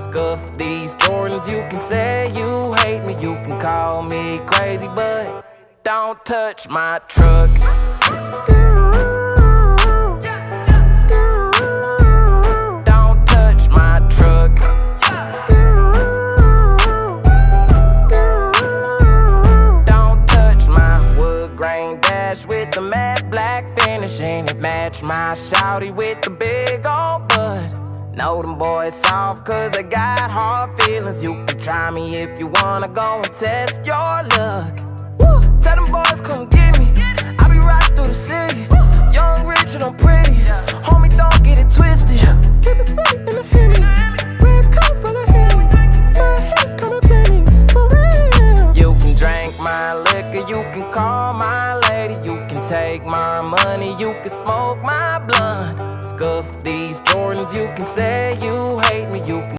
Oscar for these Jordans. You can say you hate me, you can call me crazy, but don't touch my truck. Don't touch my truck. Don't touch my wood grain dash with the matte black finish, and it match my shawty with the big old butt. Know them boys soft cause they got hard feelings. You can try me if you wanna go and test your luck. Woo. Tell them boys come get me, I be riding through the city. Young, rich, and I'm pretty. Homie, don't get it twisted. Keep it safe in the Hemi.